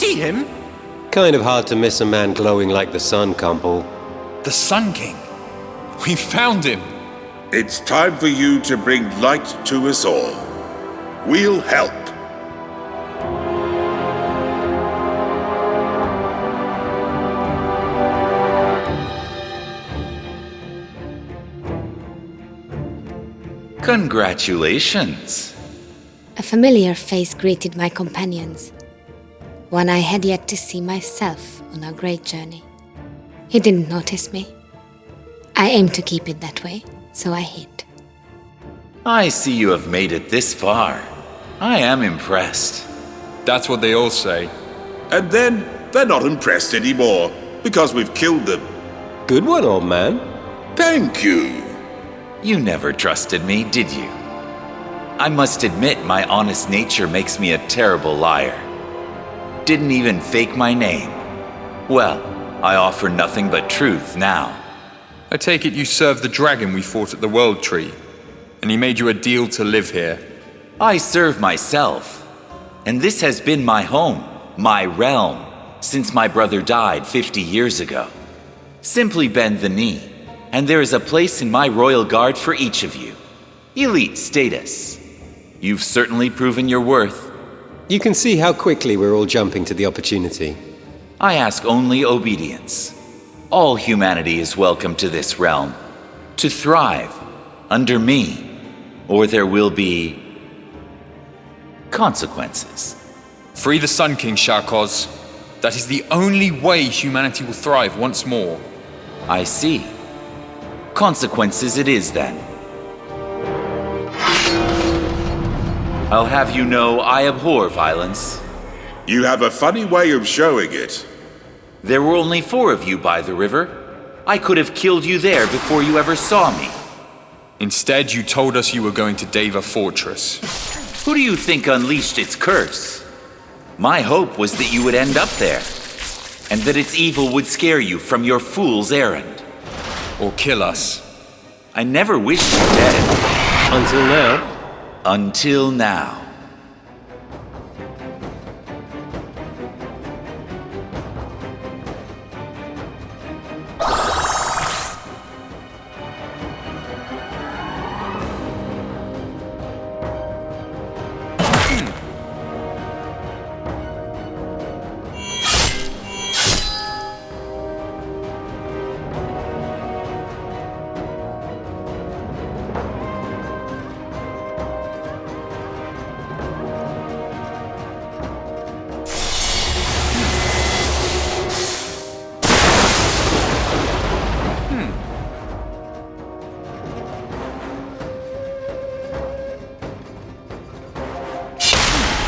see him? Kind of hard to miss a man glowing like the sun, Kumpel. The Sun King. We found him. It's time for you to bring light to us all. We'll help. Congratulations. A familiar face greeted my companions. One I had yet to see myself on our great journey. He didn't notice me. I aimed to keep it that way, so I hid. I see you have made it this far. I am impressed. That's what they all say. And then they're not impressed anymore because we've killed them. Good one, old man. Thank you. You never trusted me, did you? I must admit my honest nature makes me a terrible liar. Didn't even fake my name. Well, I offer nothing but truth now. I take it you served the dragon we fought at the World Tree, and he made you a deal to live here. I serve myself, and this has been my home, my realm, since my brother died 50 years ago. Simply bend the knee, and there is a place in my royal guard for each of you. Elite status. You've certainly proven your worth. You can see how quickly we're all jumping to the opportunity. I ask only obedience. All humanity is welcome to this realm, to thrive under me, or there will be consequences. Free the Sun King, Shatters. That is the only way humanity will thrive once more. I see. Consequences it is then. I'll have you know I abhor violence. You have a funny way of showing it. There were only 4 of you by the river. I could have killed you there before you ever saw me. Instead, you told us you were going to Deva Fortress. Who do you think unleashed its curse? My hope was that you would end up there, and that its evil would scare you from your fool's errand. Or kill us. I never wished you dead. Until now. Until now.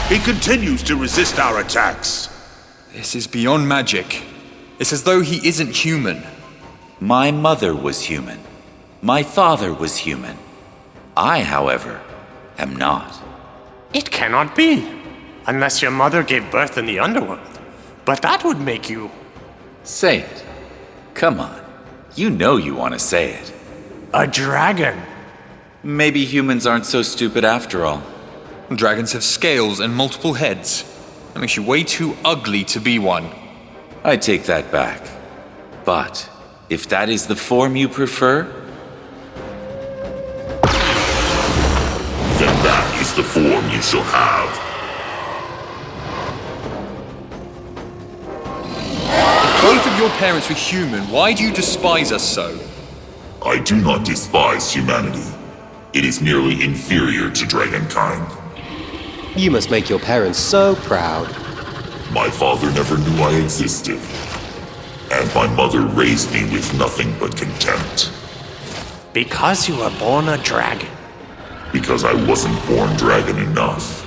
He continues to resist our attacks. This is beyond magic. It's as though he isn't human. My mother was human. My father was human. I, however, am not. It cannot be, unless your mother gave birth in the underworld. But that would make you... Say it. Come on. You know you want to say it. a dragon. Maybe humans aren't so stupid after all. Dragons have scales and multiple heads. That makes you way too ugly to be one. I take that back. But if that is the form you prefer, then that is the form you shall have. If both of your parents were human, why do you despise us so? I do not despise humanity. It is merely inferior to dragonkind. You must make your parents so proud. My father never knew I existed. And my mother raised me with nothing but contempt. Because you were born a dragon. Because I wasn't born dragon enough.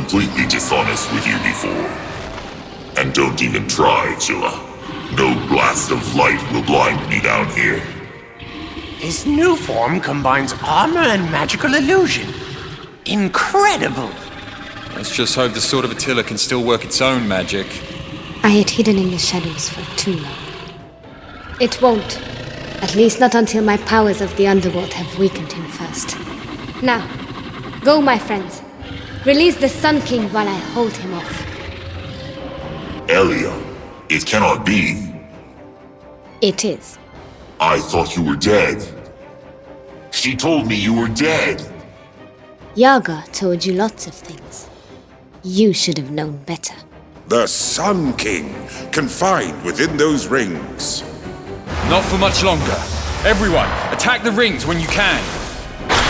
completely dishonest with you before. And don't even try, Chilla. No blast of light will blind me down here. His new form combines armor and magical illusion. Incredible! Let's just hope the Sword of Attila can still work its own magic. I had hidden in the shadows for too long. It won't. At least not until my powers of the underworld have weakened him first. Now, go, my friends. Release the Sun King while I hold him off. Elia, it cannot be. It is. I thought you were dead. She told me you were dead. Yaga told you lots of things. You should have known better. The Sun King, confined within those rings. Not for much longer. Everyone, attack the rings when you can.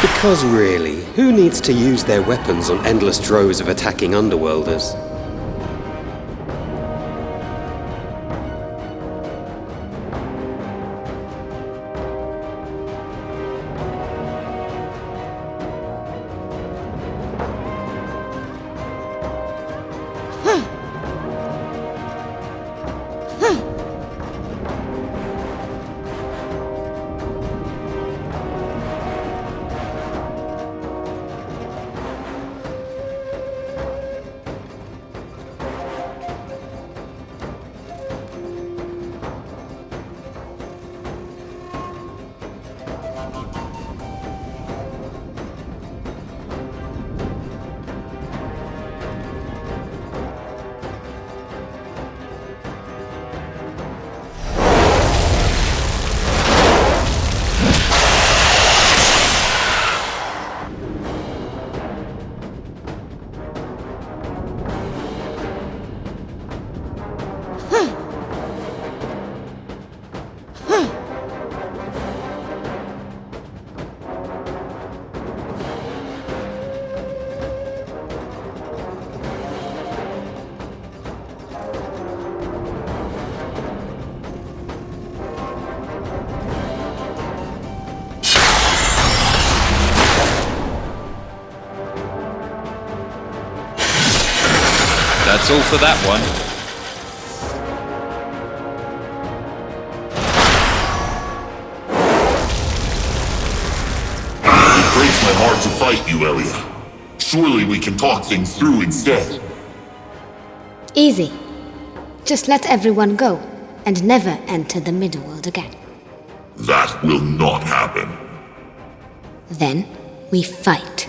Because really, who needs to use their weapons on endless droves of attacking underworlders? That's all for that one. It breaks my heart to fight you, Elia. Surely we can talk things through instead. Easy. Just let everyone go, and never enter the Middleworld again. That will not happen. Then, we fight.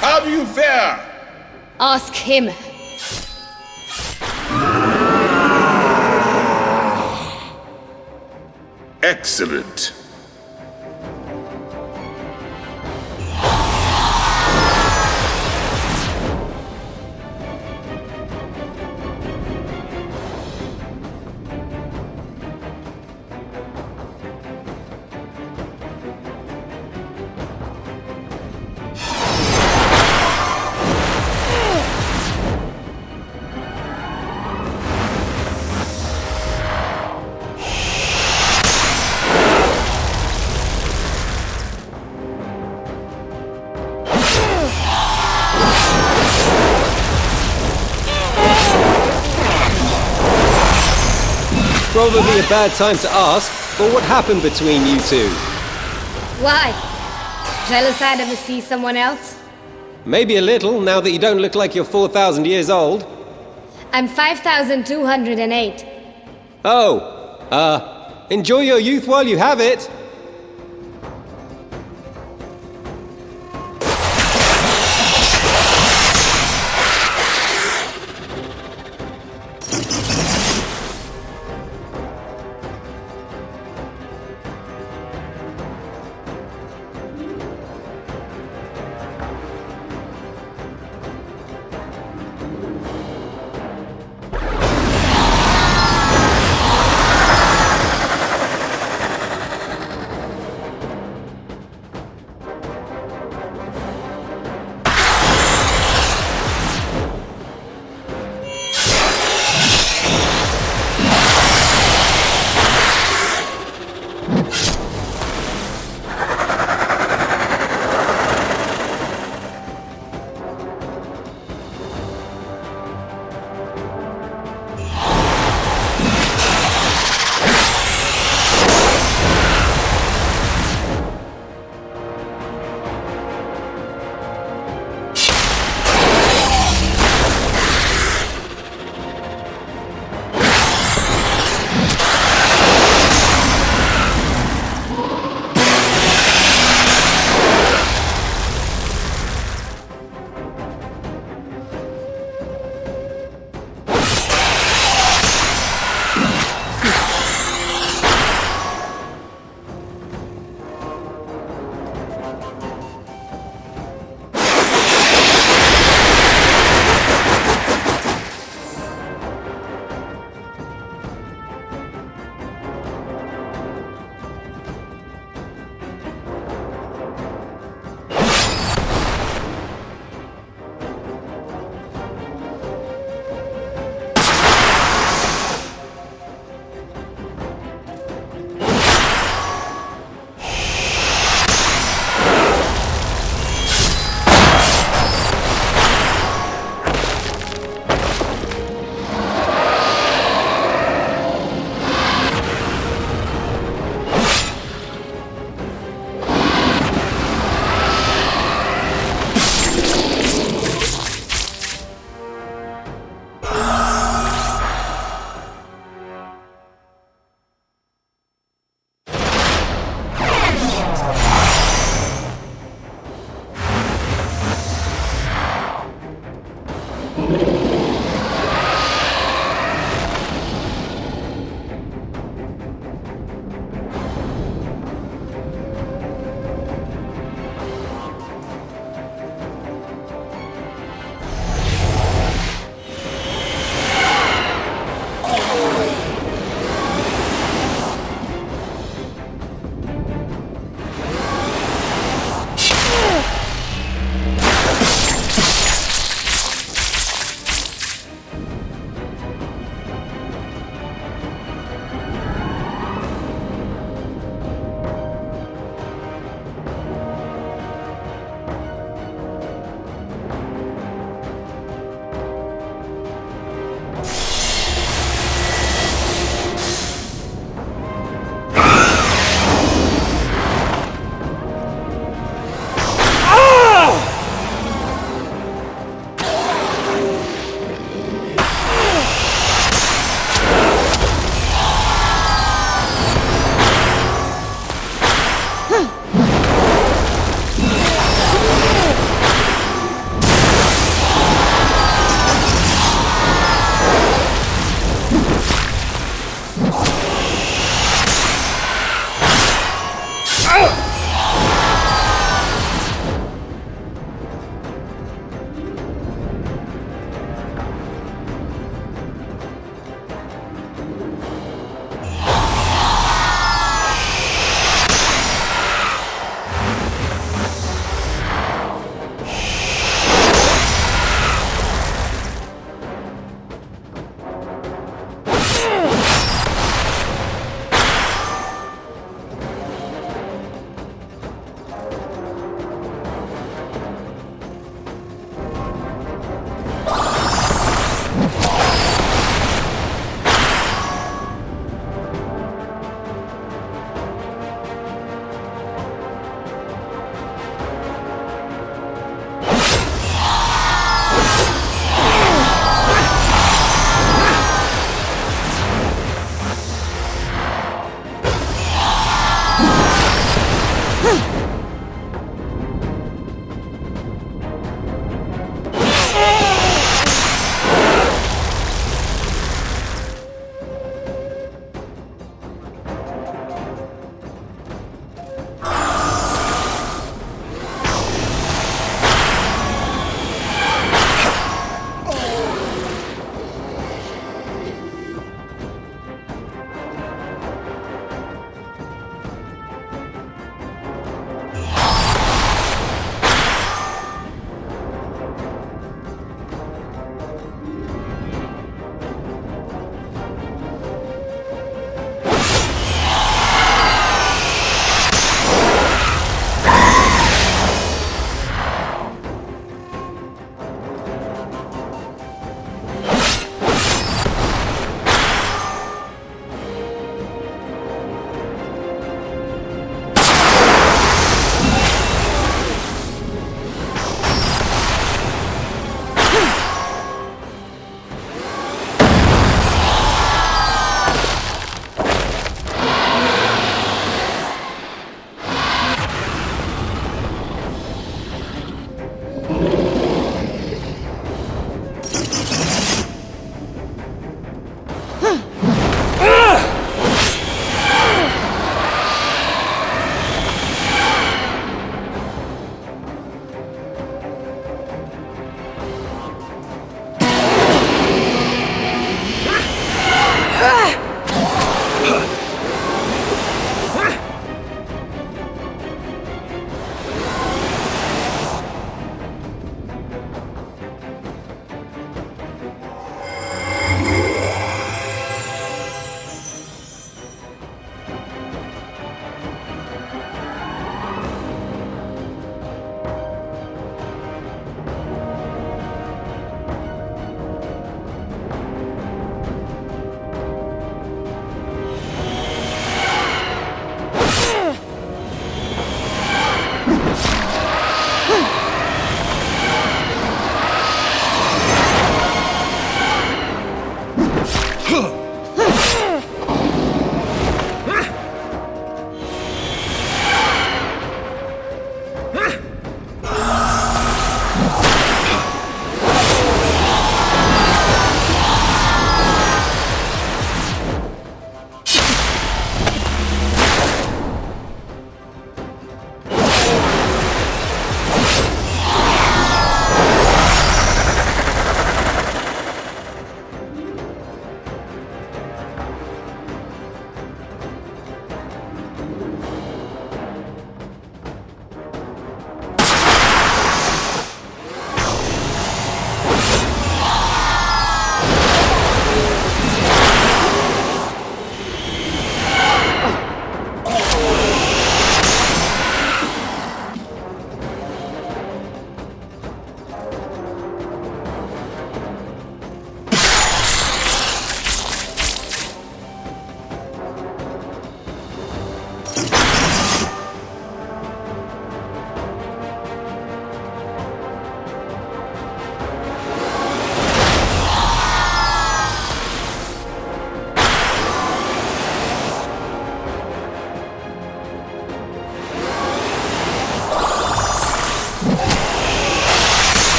How do you fare? Ask him. Excellent. Probably a bad time to ask, but what happened between you two? Why? Jealous I'd ever see someone else? Maybe a little, now that you don't look like you're 4,000 years old. I'm 5,208. Oh, enjoy your youth while you have it.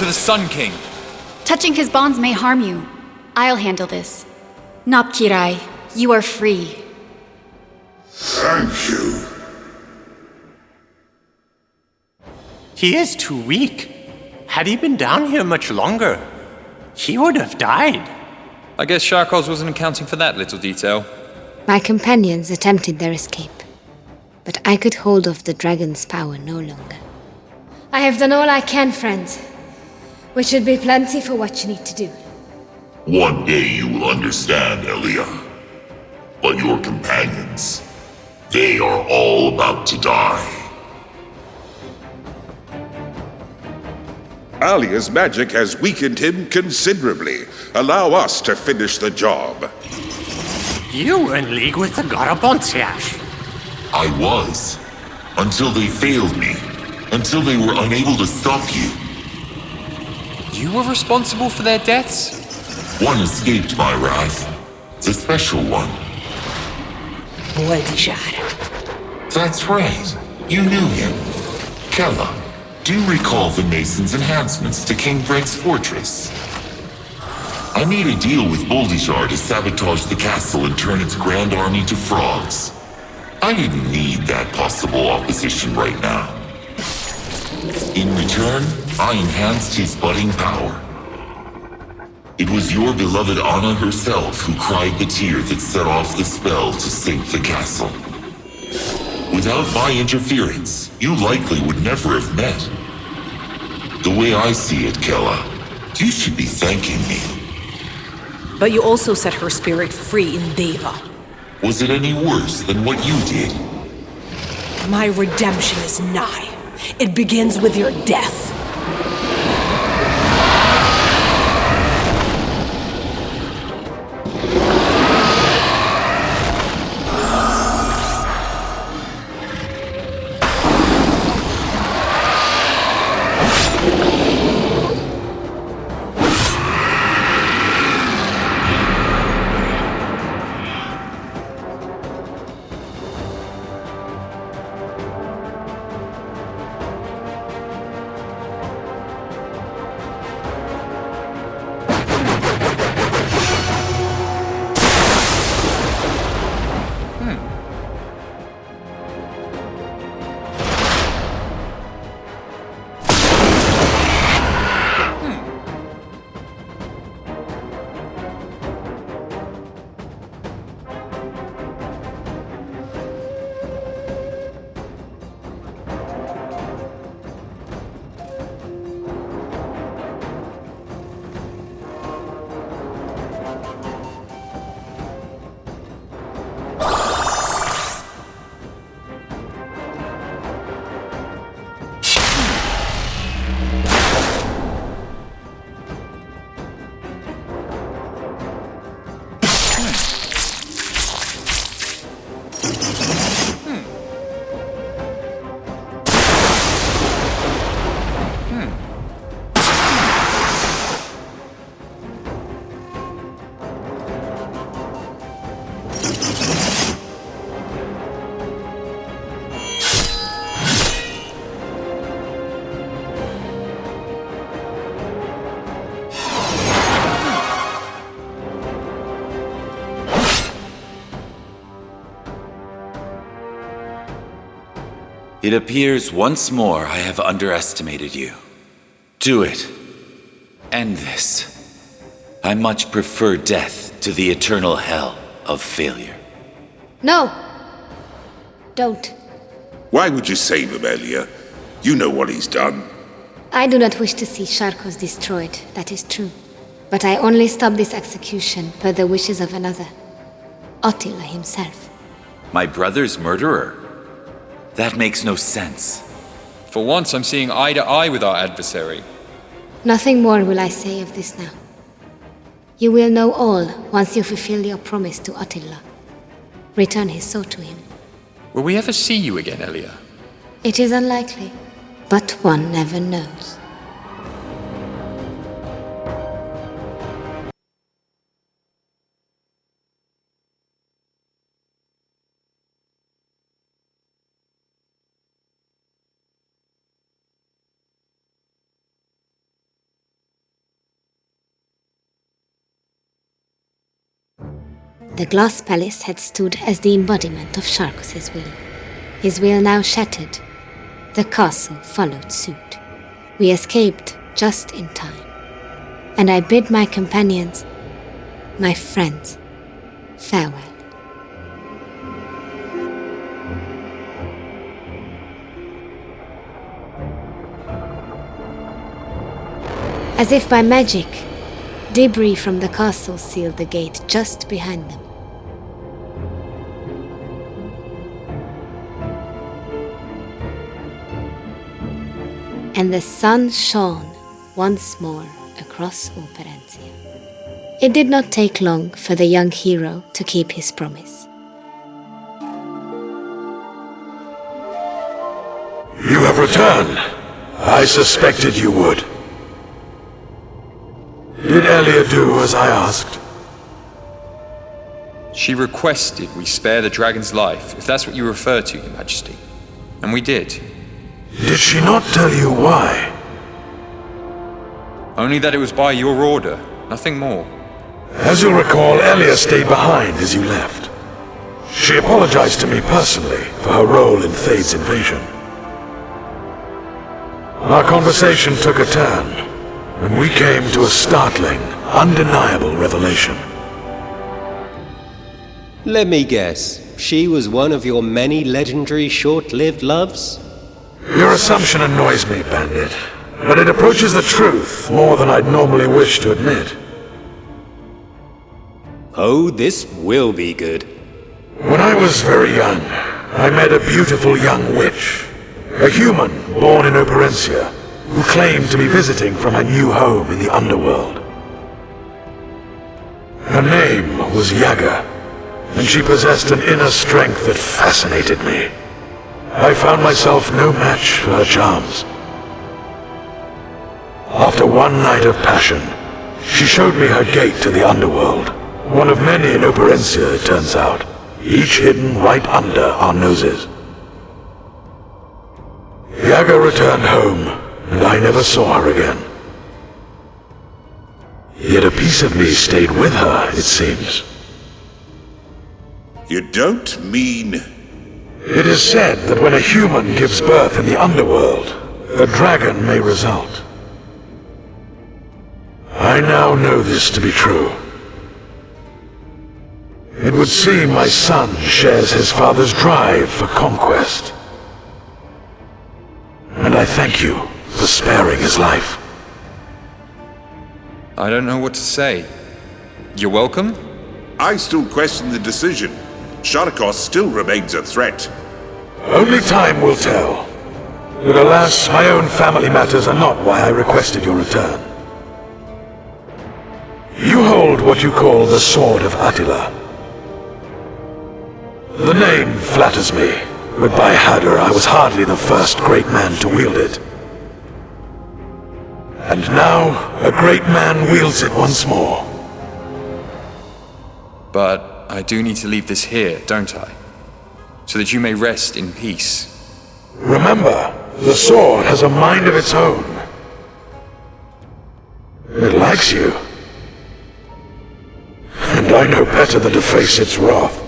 the Sun King. Touching his bonds may harm you. I'll handle this. Napkirai, you are free. Thank you. He is too weak. Had he been down here much longer, he would have died. I guess Sharkos wasn't accounting for that little detail. My companions attempted their escape, but I could hold off the dragon's power no longer. I have done all I can, friends, which should be plenty for what you need to do. One day you will understand, Elia. But your companions, they are all about to die. Alia's magic has weakened him considerably. Allow us to finish the job. You were in league with the Garabontiash. I was. Until they failed me. Until they were unable to stop you. You were responsible for their deaths? One escaped my wrath. The special one. That's right. You knew him. Kella, do you recall the Mason's enhancements to King Brett's fortress? I made a deal with Boldijar to sabotage the castle and turn its grand army to frogs. I didn't need that possible opposition right now. In return, I enhanced his budding power. It was your beloved Anna herself who cried the tear that set off the spell to sink the castle. Without my interference, you likely would never have met. The way I see it, Kella, you should be thanking me. But you also set her spirit free in Deva. Was it any worse than what you did? My redemption is nigh. It begins with your death. It appears once more I have underestimated you. Do it. End this. I much prefer death to the eternal hell of failure. No! Don't. Why would you save him, Elia? You know what he's done. I do not wish to see Sharkos destroyed, that is true. But I only stop this execution per the wishes of another. Attila himself. My brother's murderer? That makes no sense. For once, I'm seeing eye to eye with our adversary. Nothing more will I say of this now. You will know all once you fulfill your promise to Attila. Return his soul to him. Will we ever see you again, Elia? It is unlikely, but one never knows. The glass palace had stood as the embodiment of Sharkus's will. His will now shattered. The castle followed suit. We escaped just in time. And I bid my companions, my friends, farewell. As if by magic, debris from the castle sealed the gate just behind them. And the sun shone once more across Operencia. It did not take long for the young hero to keep his promise. You have returned. I suspected you would. Did Elia do as I asked? She requested we spare the dragon's life, if that's what you refer to, Your Majesty. And we did. Did she not tell you why? Only that it was by your order, nothing more. As you'll recall, Elia stayed behind as you left. She apologized to me personally for her role in Thade's invasion. Our conversation took a turn, and we came to a startling, undeniable revelation. Let me guess. She was one of your many legendary short-lived loves? Your assumption annoys me, Bandit, but it approaches the truth more than I'd normally wish to admit. Oh, this will be good. When I was very young, I met a beautiful young witch. A human born in Operencia, who claimed to be visiting from her new home in the underworld. Her name was Yaga, and she possessed an inner strength that fascinated me. I found myself no match for her charms. After one night of passion, she showed me her gate to the underworld, one of many in Operencia, it turns out, each hidden right under our noses. Yaga returned home, and I never saw her again. Yet a piece of me stayed with her, it seems. You don't mean... It is said that when a human gives birth in the underworld, a dragon may result. I now know this to be true. It would seem my son shares his father's drive for conquest. And I thank you for sparing his life. I don't know what to say. You're welcome? I still question the decision. Shatters still remains a threat. Only time will tell. But alas, my own family matters are not why I requested your return. You hold what you call the Sword of Attila. The name flatters me, but by Hadar I was hardly the first great man to wield it. And now, a great man wields it once more. But I do need to leave this here, don't I? So that you may rest in peace. Remember, the sword has a mind of its own. It likes you. And I know better than to face its wrath.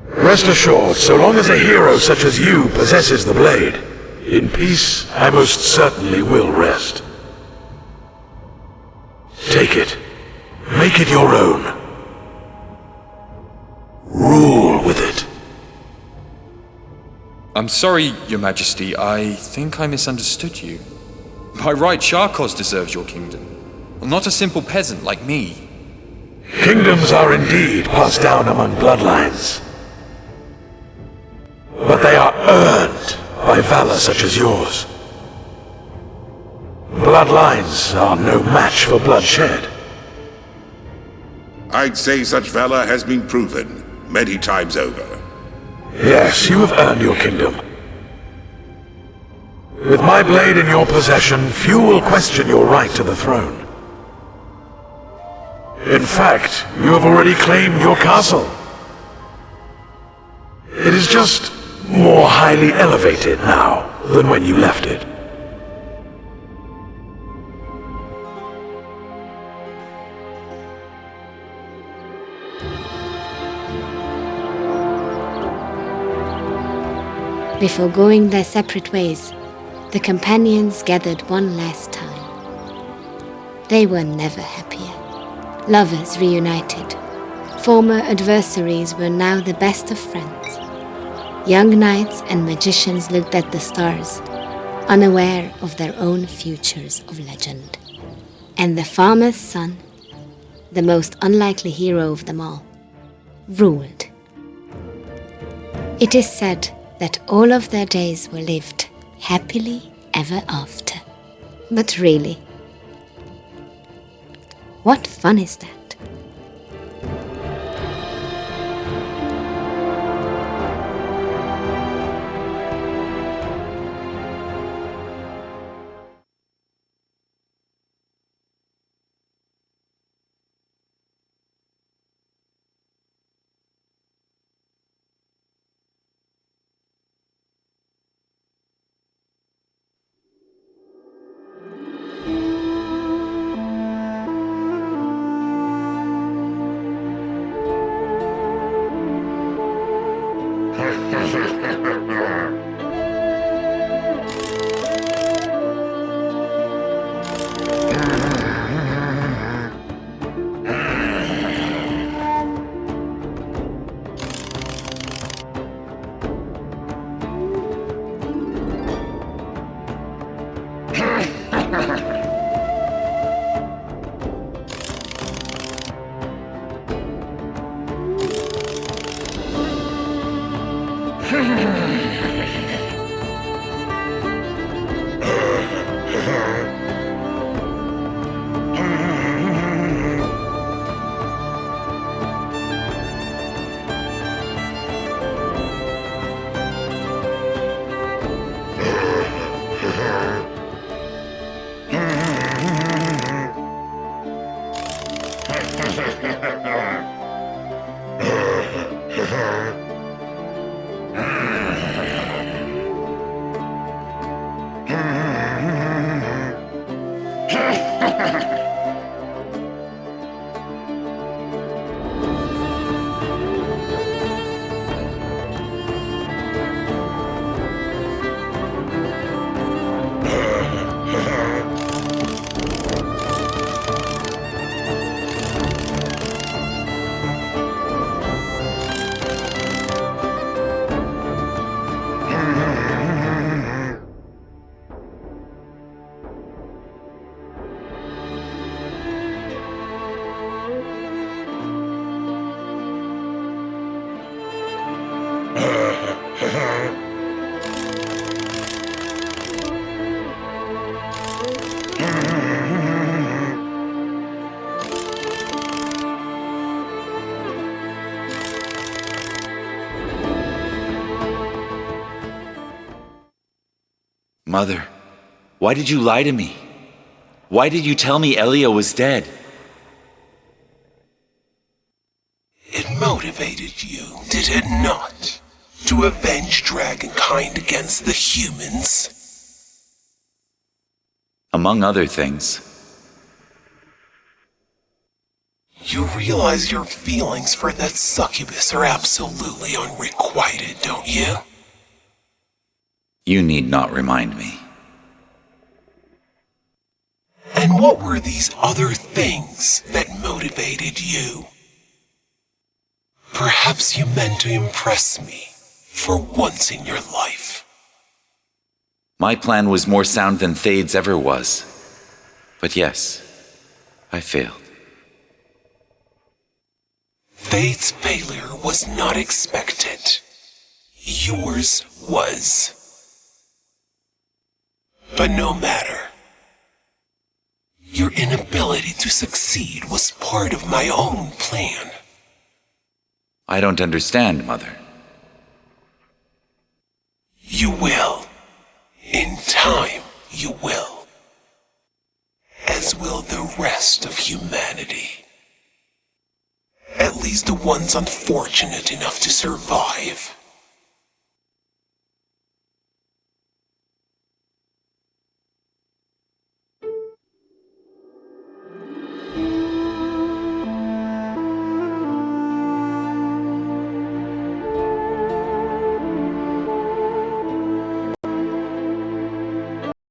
Rest assured, so long as a hero such as you possesses the blade, in peace I most certainly will rest. Take it. Make it your own. Rule with it. I'm sorry, Your Majesty. I think I misunderstood you. By right, Shatters deserves your kingdom. Not a simple peasant like me. Kingdoms are indeed passed down among bloodlines. But they are earned by valor such as yours. Bloodlines are no match for bloodshed. I'd say such valor has been proven many times over. Yes, you have earned your kingdom. With my blade in your possession, few will question your right to the throne. In fact, you have already claimed your castle. It is just more highly elevated now than when you left it. Before going their separate ways, the companions gathered one last time. They were never happier. Lovers reunited. Former adversaries were now the best of friends. Young knights and magicians looked at the stars, unaware of their own futures of legend. And the farmer's son, the most unlikely hero of them all, ruled. It is said that all of their days were lived happily ever after. But really, what fun is that? Mother, why did you lie to me? Why did you tell me Elia was dead? It motivated you, did it not? To avenge dragonkind against the humans? Among other things. You realize your feelings for that succubus are absolutely unrequited, don't you? You need not remind me. And what were these other things that motivated you? Perhaps you meant to impress me for once in your life. My plan was more sound than Thade's ever was. But yes, I failed. Thade's failure was not expected. Yours was. But no matter. Your inability to succeed was part of my own plan. I don't understand, Mother. You will. In time, you will. As will the rest of humanity. At least the ones unfortunate enough to survive.